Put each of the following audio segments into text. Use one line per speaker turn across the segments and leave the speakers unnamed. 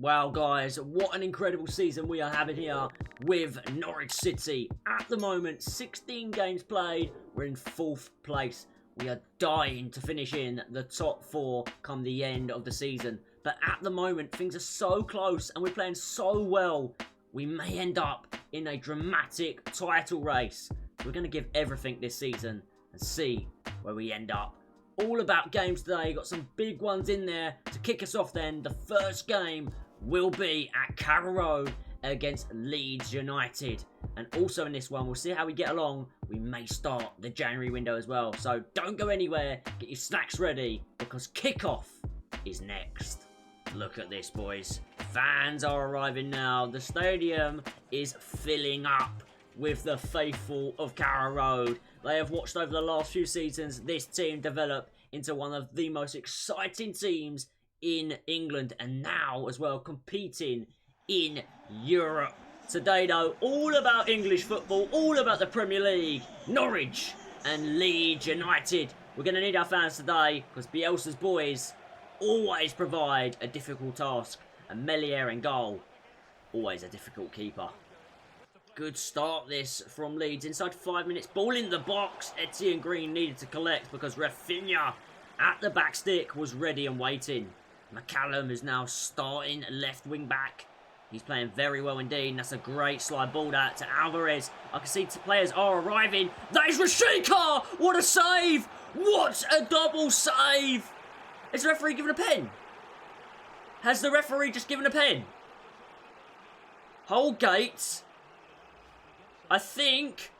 Wow, guys, what an incredible season we are having here with Norwich City. At the moment, 16 games played, we're in 4th place. We are dying to finish in the top 4 come the end of the season. But at the moment, things are so close and we're playing so well, we may end up in a dramatic title race. We're going to give everything this season and see where we end up. All about games today, got some big ones in there. To kick us off then, the first game will be at Carrow Road against Leeds United. And also in this one, we'll see how we get along. We may start the January window as well. So don't go anywhere, get your snacks ready, because kickoff is next. Look at this, boys. Fans are arriving now. The stadium is filling up with the faithful of Carrow Road. They have watched over the last few seasons this team develop into one of the most exciting teams in England, and now as well competing in Europe. Today though, all about English football, all about the Premier League, Norwich and Leeds United. We're going to need our fans today because Bielsa's boys always provide a difficult task, and Melier in goal, always a difficult keeper. Good start this from Leeds. Inside 5 minutes, ball in the box. Etienne Green needed to collect because Rafinha at the back stick was ready and waiting. McCallum is now starting left wing back. He's playing very well indeed. That's a great slide ball that to Alvarez. I can see players are arriving. That is Rashica! What a save! What a double save! Is the referee given a pen? Has the referee just given a pen? Holgate. I think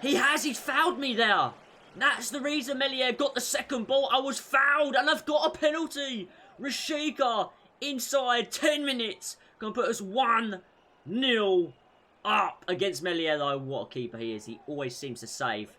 he has. He's fouled me there. That's the reason Melier got the second ball. I was fouled and I've got a penalty. Rashica inside 10 minutes. Going to put us 1-0 up against Melier though. What a keeper he is. He always seems to save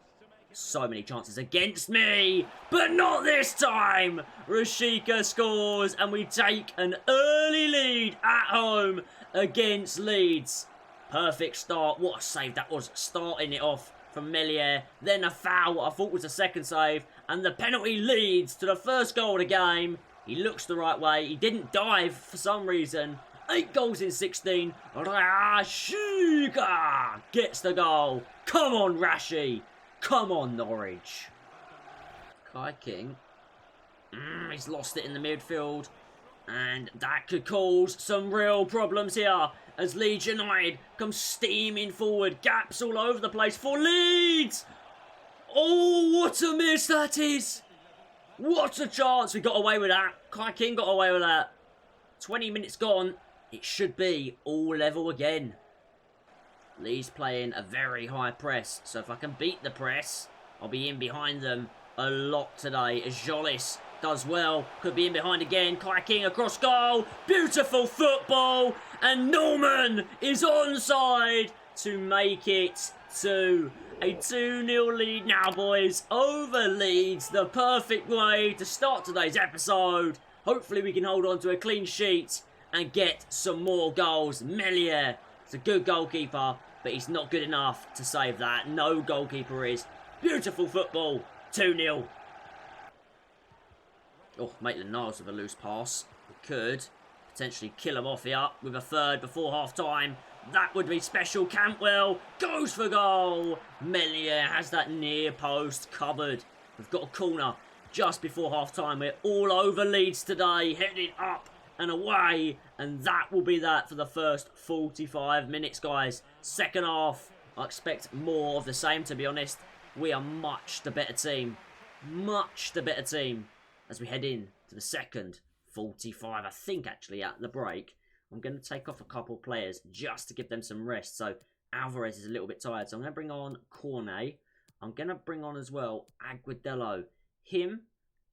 so many chances against me. But not this time. Rashica scores and we take an early lead at home against Leeds. Perfect start. What a save that was, starting it off from Melier. Then a foul, what I thought was a second save. And the penalty leads to the first goal of the game. He looks the right way. He didn't dive for some reason. 8 goals in 16. Rashica gets the goal. Come on, Rashi. Come on, Norwich. Kai King. He's lost it in the midfield. And that could cause some real problems here as Leeds United come steaming forward. Gaps all over the place for Leeds. Oh, what a miss that is. What a chance. We got away with that. Kai King got away with that. 20 minutes gone. It should be all level again. Leeds playing a very high press. So if I can beat the press, I'll be in behind them a lot today. As Jolis does well. Could be in behind again. Kai King across goal. Beautiful football. And Norman is onside to make it to a 2-0 lead now, boys. Over Leeds. The perfect way to start today's episode. Hopefully we can hold on to a clean sheet and get some more goals. Melier is a good goalkeeper, but he's not good enough to save that. No goalkeeper is. Beautiful football. 2-0. Oh, Maitland-Niles with a loose pass. We could potentially kill him off here with a third before half-time. That would be special. Cantwell goes for goal. Melier has that near post covered. We've got a corner just before half-time. We're all over Leeds today, heading up and away. And that will be that for the first 45 minutes, guys. Second half, I expect more of the same, to be honest. We are much the better team. Much the better team. As we head in to the second 45, I think actually at the break, I'm going to take off a couple players just to give them some rest. So Alvarez is a little bit tired, so I'm going to bring on Cornet. I'm going to bring on as well Aguadello. Him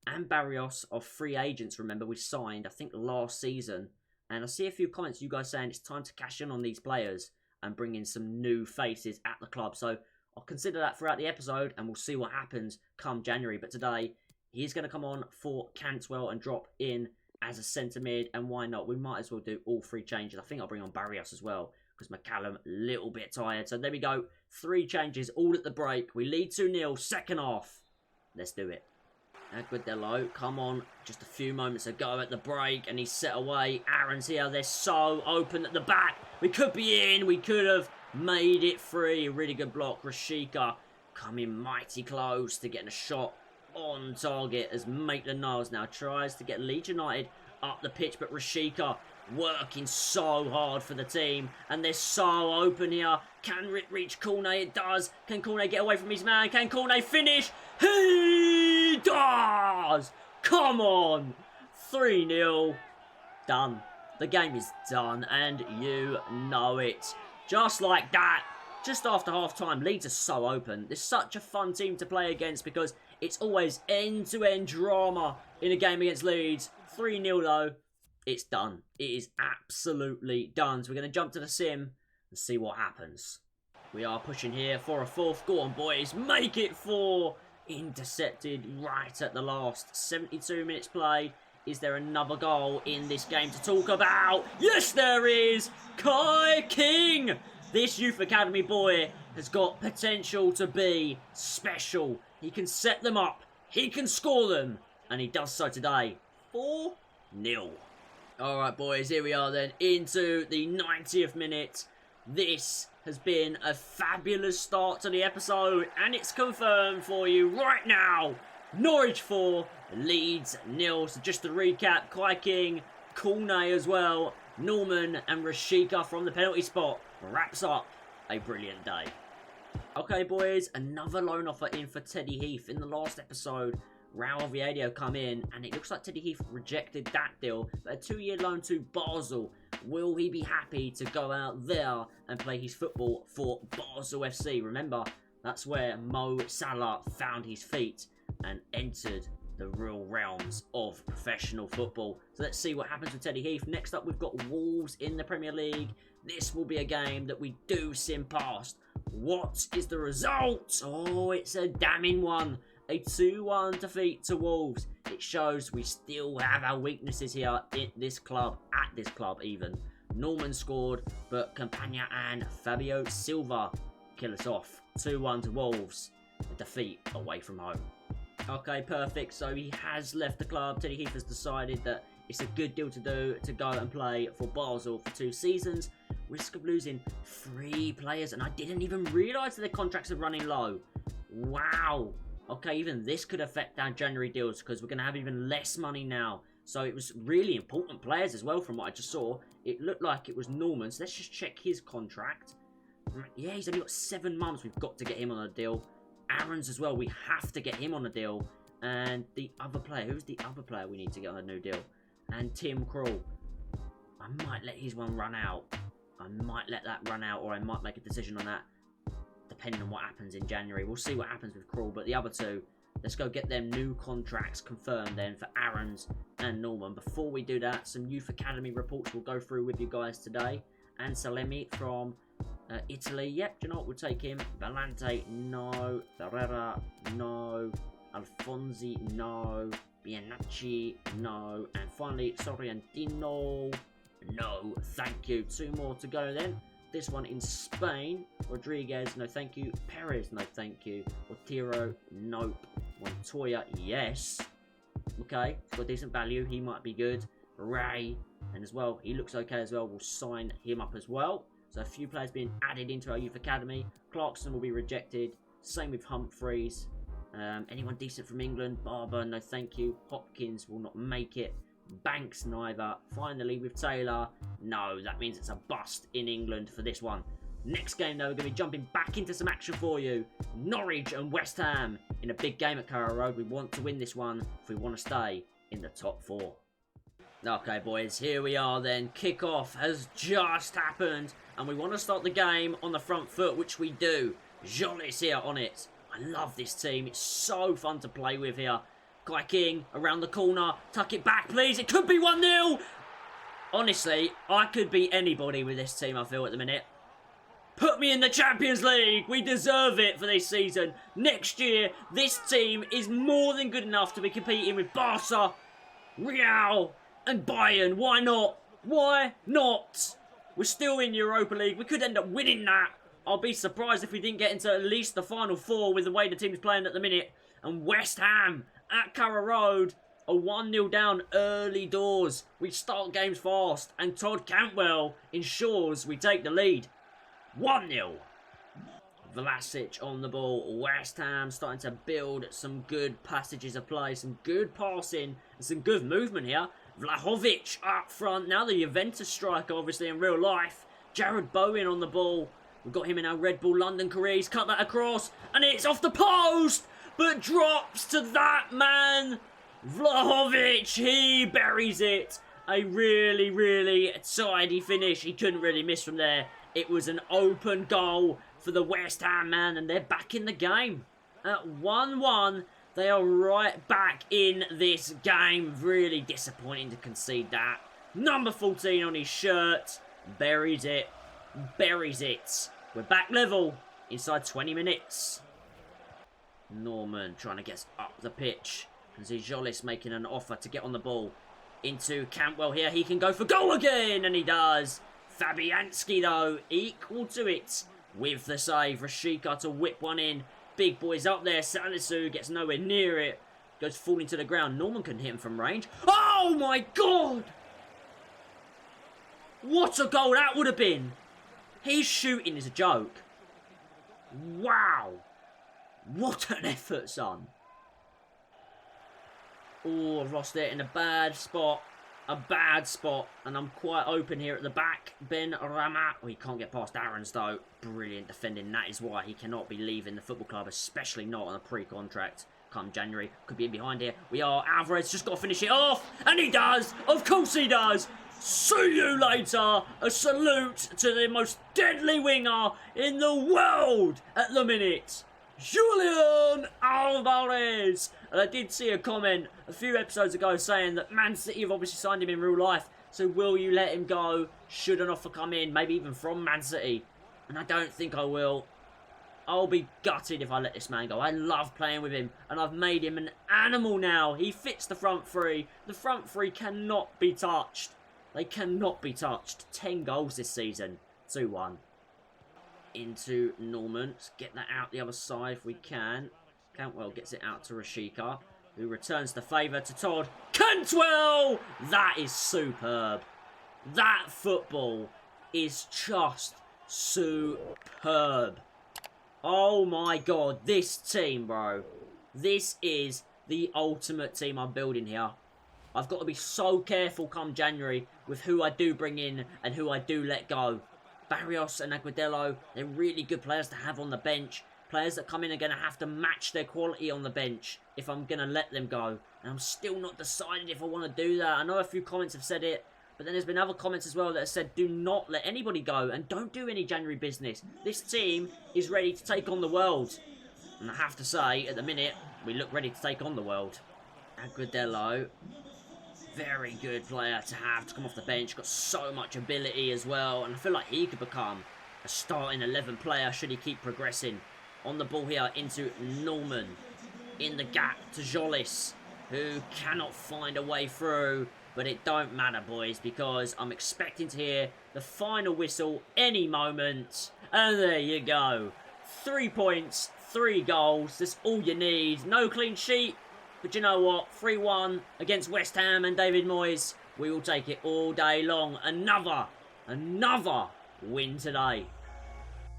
and Barrios are free agents, remember, we signed, I think, last season. And I see a few comments, you guys saying it's time to cash in on these players and bring in some new faces at the club. So I'll consider that throughout the episode and we'll see what happens come January. But today, he's going to come on for Cantwell and drop in as a centre mid. And why not? We might as well do all 3 changes. I think I'll bring on Barrios as well because McCallum a little bit tired. So there we go. 3 changes all at the break. We lead 2-0. Second half. Let's do it. Aguadillo, come on. Just a few moments ago at the break, and he's set away. Aaron's here. They're so open at the back. We could be in. We could have made it free. Really good block. Rashika coming mighty close to getting a shot on target as Maitland-Niles now tries to get Leeds United up the pitch, but Rashika working so hard for the team, and they're so open here. Can it reach Cornet? It does. Can Cornet get away from his man? Can Cornet finish? He does! Come on! 3-0. Done. The game is done, and you know it. Just like that. Just after half-time, Leeds are so open. They're such a fun team to play against because it's always end-to-end drama in a game against Leeds. 3-0 though. It's done. It is absolutely done. So we're going to jump to the sim and see what happens. We are pushing here for a fourth. Go on, boys. Make it 4. Intercepted right at the last. 72 minutes played. Is there another goal in this game to talk about? Yes, there is. Kai King. This Youth Academy boy has got potential to be special. He can set them up. He can score them. And he does so today. 4-0. Alright, boys, here we are then, into the 90th minute. This has been a fabulous start to the episode, and it's confirmed for you right now. Norwich 4, Leeds 0. So just to recap, Kai King, Cornet as well, Norman and Rashika from the penalty spot wraps up a brilliant day. Okay, boys, another loan offer in for Teddy Heath. In the last episode, Raul Oviedo come in, and it looks like Teddy Heath rejected that deal, but a 2-year loan to Basel. Will he be happy to go out there and play his football for Basel FC? Remember, that's where Mo Salah found his feet and entered the real realms of professional football. So let's see what happens with Teddy Heath. Next up, we've got Wolves in the Premier League. This will be a game that we do sim past. What is the result? Oh, it's a damning one. A 2-1 defeat to Wolves. It shows we still have our weaknesses here at this club even. Norman scored, but Campagna and Fabio Silva kill us off. 2-1 to Wolves. A defeat away from home. Okay, perfect. So he has left the club. Teddy Heath has decided that it's a good deal to do to go and play for Basel for 2 seasons. Risk of losing 3 players, and I didn't even realise that their contracts are running low. Wow. Okay, even this could affect our January deals because we're going to have even less money now. So it was really important players as well from what I just saw. It looked like it was Norman, so let's just check his contract. Yeah, he's only got 7 months. We've got to get him on a deal. Aaron's as well. We have to get him on a deal. And the other player. Who's the other player we need to get on a new deal? And Tim Krul. I might let his one run out. I might let that run out, or I might make a decision on that. Depending on what happens in January. We'll see what happens with Krul. But the other 2, let's go get them new contracts confirmed then for Aaron's and Norman. Before we do that, some Youth Academy reports we'll go through with you guys today. And Salemi from Italy. Yep, do you know what? We'll take him. Valente, no. Ferreira, no. Alfonsi, no. Bianacci, no. And finally, Sorrentino, no. Thank you. 2 more to go then. This one in Spain. Rodriguez, no thank you. Perez, no thank you. Otero, nope. Montoya, yes. Okay, he's got decent value. He might be good. Ray, and as well, he looks okay as well. We'll sign him up as well. So a few players being added into our Youth Academy. Clarkson will be rejected. Same with Humphreys. Anyone decent from England? Barber, no thank you. Hopkins will not make it. Banks, neither. Finally, with Taylor, no, that means it's a bust in England for this one. Next game, though, we're going to be jumping back into some action for you. Norwich and West Ham in a big game at Carrow Road. We want to win this one if we want to stay in the top 4. Okay, boys, here we are then. Kick-off has just happened, and we want to start the game on the front foot, which we do. Jolis here on it. I love this team. It's so fun to play with here. Kai King around the corner. Tuck it back, please. It could be 1-0. Honestly, I could beat anybody with this team, I feel, at the minute. Put me in the Champions League. We deserve it for this season. Next year, this team is more than good enough to be competing with Barca, Real, and Bayern. Why not? Why not? We're still in Europa League. We could end up winning that. I'll be surprised if we didn't get into at least the final 4 with the way the team's playing at the minute. And West Ham at Carrow Road. A 1-0 down early doors. We start games fast, and Todd Cantwell ensures we take the lead. 1-0. Vlasic on the ball. West Ham starting to build some good passages of play, some good passing, and some good movement here. Vlahovic up front. Now the Juventus striker, obviously, in real life. Jared Bowen on the ball. We've got him in our Red Bull London career. He's cut that across, and it's off the post, but drops to that man. Vlahovic, he buries it. A really, really tidy finish. He couldn't really miss from there. It was an open goal for the West Ham man, and they're back in the game. At 1-1, they are right back in this game. Really disappointing to concede that. Number 14 on his shirt. Buries it. Buries it. We're back level inside 20 minutes. Norman trying to get up the pitch. Can see Jolis making an offer to get on the ball. Into Cantwell here. He can go for goal again, and he does. Fabianski, though, equal to it with the save. Rashica to whip one in. Big boys up there. Salisu gets nowhere near it. Goes falling to the ground. Norman can hit him from range. Oh, my God! What a goal that would have been. His shooting is a joke. Wow. What an effort, son. Oh, I've lost it in a bad spot. A bad spot. And I'm quite open here at the back. Ben Rama. Oh, he can't get past Aarons, though. Brilliant defending. That is why he cannot be leaving the football club, especially not on a pre-contract come January. Could be in behind here. We are. Alvarez just got to finish it off. And he does. Of course he does. See you later. A salute to the most deadly winger in the world at the minute. Julian Alvarez. And I did see a comment a few episodes ago saying that Man City have obviously signed him in real life. So will you let him go? Should an offer come in? Maybe even from Man City? And I don't think I will. I'll be gutted if I let this man go. I love playing with him. And I've made him an animal now. He fits the front three. The front three cannot be touched. They cannot be touched. 10 goals this season. 2-1. Into Norman. Let's get that out the other side if we can. Cantwell gets it out to Rashica, who returns the favour to Todd Cantwell! That is superb. That football is just superb. Oh my God, this team, bro. This is the ultimate team I'm building here. I've got to be so careful come January with who I do bring in and who I do let go. Barrios and Agudelo, they're really good players to have on the bench. Players that come in are going to have to match their quality on the bench if I'm going to let them go. And I'm still not decided if I want to do that. I know a few comments have said it, but then there's been other comments as well that have said do not let anybody go and don't do any January business. This team is ready to take on the world. And I have to say, at the minute, we look ready to take on the world. Agudelo, very good player to have to come off the bench. Got so much ability as well. And I feel like he could become a starting 11 player should he keep progressing. On the ball here into Norman. In the gap to Jolis, who cannot find a way through. But it don't matter, boys, because I'm expecting to hear the final whistle any moment. And there you go. 3 points, 3 goals. That's all you need. No clean sheet. But you know what? 3-1 against West Ham and David Moyes. We will take it all day long. Another win today.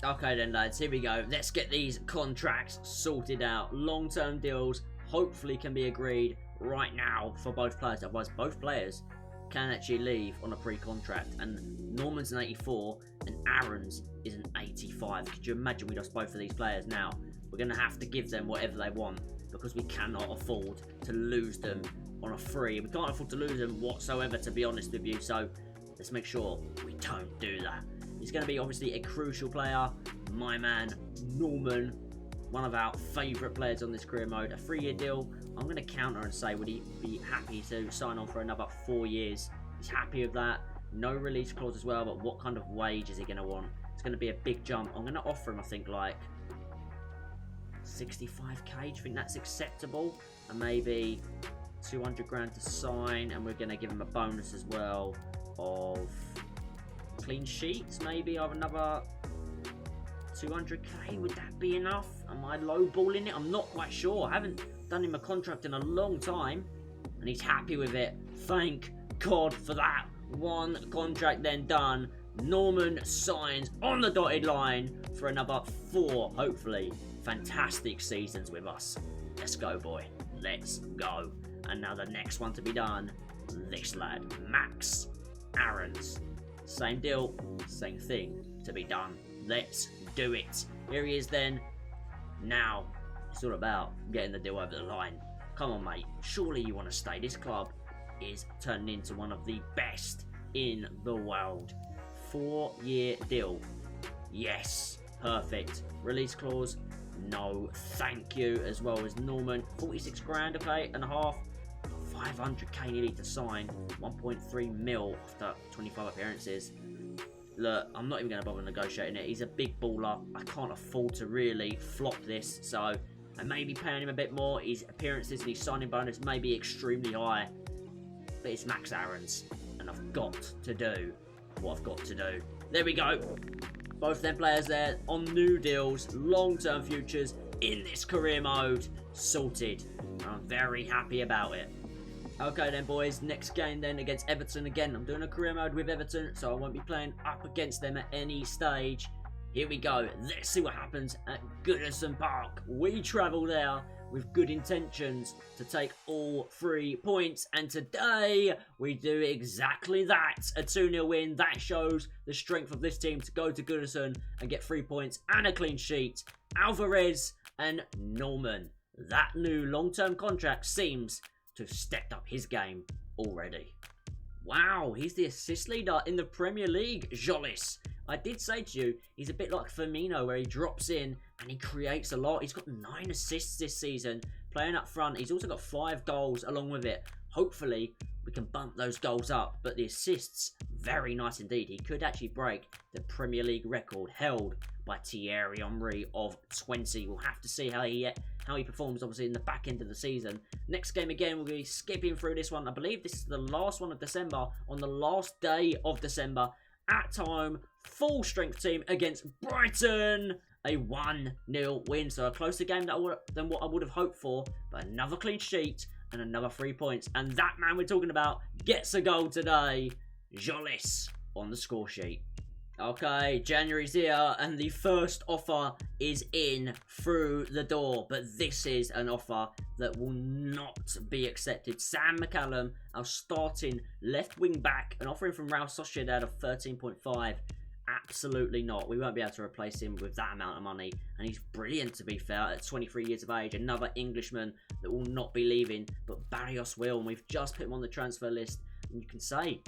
Okay then, lads, here we go. Let's get these contracts sorted out. Long-term deals hopefully can be agreed right now for both players. Otherwise, both players can actually leave on a pre-contract. And Norman's an 84 and Aaron's is an 85. Could you imagine we lost both of these players now? We're going to have to give them whatever they want because we cannot afford to lose them on a free. We can't afford to lose them whatsoever, to be honest with you. So let's make sure we don't do that. He's going to be obviously a crucial player. My man, Norman, one of our favourite players on this career mode. A 3-year deal. I'm going to counter and say, would he be happy to sign on for another 4 years? He's happy with that. No release clause as well, but what kind of wage is he going to want? It's going to be a big jump. I'm going to offer him, I think, like 65k. Do you think that's acceptable? And maybe 200 grand to sign. And we're going to give him a bonus as well of clean sheets, maybe of another 200k. Would that be enough? Am I lowballing it? I'm not quite sure. I haven't done him a contract in a long time, and he's happy with it. Thank God for that. One contract then done. Norman signs on the dotted line for another 4, hopefully, fantastic seasons with us. Let's go, boy. Let's go. And now the next one to be done, this lad, Max Aarons. Same deal, same thing to be done. Let's do it. Here he is then. Now, it's all about getting the deal over the line. Come on, mate. Surely you want to stay. This club is turning into one of the best in the world. 4-year deal. Yes. Perfect. Release clause. No, thank you. As well as Norman. 46 grand, okay, and a half. 500k nearly to sign. 1.3 mil after 25 appearances. Look, I'm not even going to bother negotiating it. He's a big baller. I can't afford to really flop this. So, I may be paying him a bit more. His appearances and his signing bonus may be extremely high. But it's Max Aarons. And I've got to do what I've got to do. There we go. Both them players there on new deals, long-term futures in this career mode. Sorted. I'm very happy about it. Okay then, boys, next game then against Everton again. I'm doing a career mode with Everton, so I won't be playing up against them at any stage. Here we go. Let's see what happens at Goodison Park. We travel there with good intentions to take all 3 points, and today we do exactly that. A 2-0 win. That shows the strength of this team to go to Goodison and get 3 points and a clean sheet. Alvarez and Norman. That new long-term contract seems to have stepped up his game already. Wow, he's the assist leader in the Premier League, Jolis. I did say to you, he's a bit like Firmino, where he drops in and he creates a lot. He's got 9 assists this season, playing up front. He's also got 5 goals along with it. Hopefully, we can bump those goals up. But the assists, very nice indeed. He could actually break the Premier League record held by Thierry Henry of 20. We'll have to see how he performs, obviously, in the back end of the season. Next game again, we'll be skipping through this one. I believe this is the last one of December, on the last day of December. At time, full strength team against Brighton. A 1-0 win. So a closer game than what I would have hoped for. But another clean sheet and another 3 points. And that man we're talking about gets a goal today. Jolis on the score sheet. Okay, January's here and the first offer is in through the door. But this is an offer that will not be accepted. Sam McCallum, our starting left wing back, an offering from Real Sociedad of 13.5. Absolutely not. We won't be able to replace him with that amount of money. And he's brilliant, to be fair, at 23 years of age. Another Englishman that will not be leaving, but Barrios will. And we've just put him on the transfer list. And you can say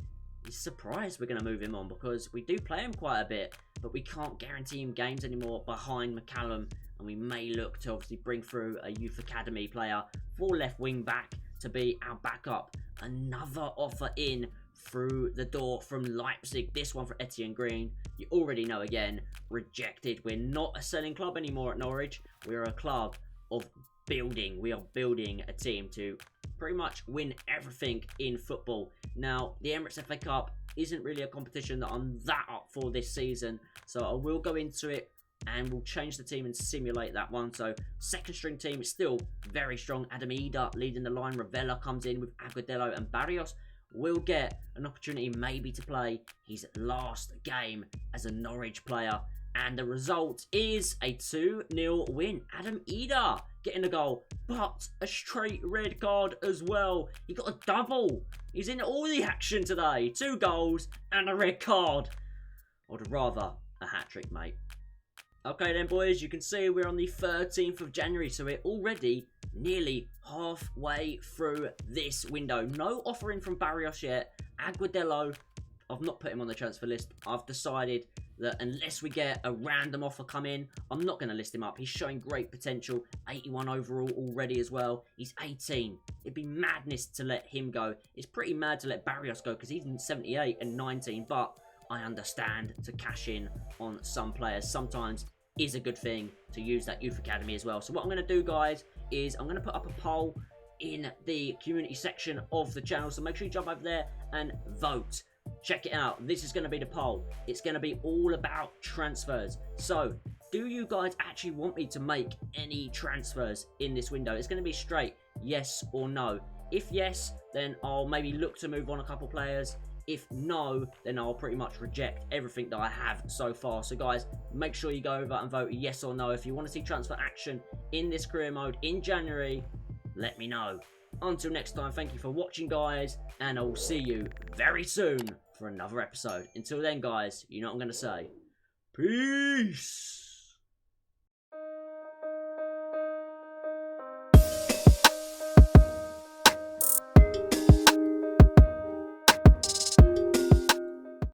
he's surprised we're going to move him on, because we do play him quite a bit, but we can't guarantee him games anymore behind McCallum. And we may look to obviously bring through a youth academy player for left wing back to be our backup. Another offer in through the door from Leipzig. This one for Etienne Green. You already know, again, rejected. We're not a selling club anymore at Norwich. We're a club of building. We are building a team to pretty much win everything in football. Now, the Emirates FA Cup isn't really a competition that I'm that up for this season, so I will go into it and we'll change the team and simulate that one. So, second string team is still very strong. Adam Ida leading the line. Ravella comes in with Agudelo, and Barrios will get an opportunity maybe to play his last game as a Norwich player. And the result is a 2-0 win. Adam Ida getting a goal, but a straight red card as well. He got a double. He's in all the action today. 2 goals and a red card. I'd rather a hat-trick, mate. Okay then, boys, you can see we're on the 13th of January, so we're already nearly halfway through this window. No offering from Barrios yet. Agudelo, I've not put him on the transfer list. I've decided that unless we get a random offer come in, I'm not going to list him up. He's showing great potential. 81 overall already as well. He's 18. It'd be madness to let him go. It's pretty mad to let Barrios go because he's in 78 and 19, but I understand to cash in on some players sometimes is a good thing to use that youth academy as well. So what I'm going to do, guys, is I'm going to put up a poll in the community section of the channel. So make sure you jump over there and vote check it out. This is going to be the poll. It's going to be all about transfers. So, do you guys actually want me to make any transfers in this window? It's going to be straight yes or no. If yes, then I'll maybe look to move on a couple players. If no, then I'll pretty much reject everything that I have so far. So guys, make sure you go over and vote yes or no. If you want to see transfer action in this career mode in January, let me know. Until next time, thank you for watching, guys, and I will see you very soon for another episode. Until then, guys, you know what I'm going to say. Peace!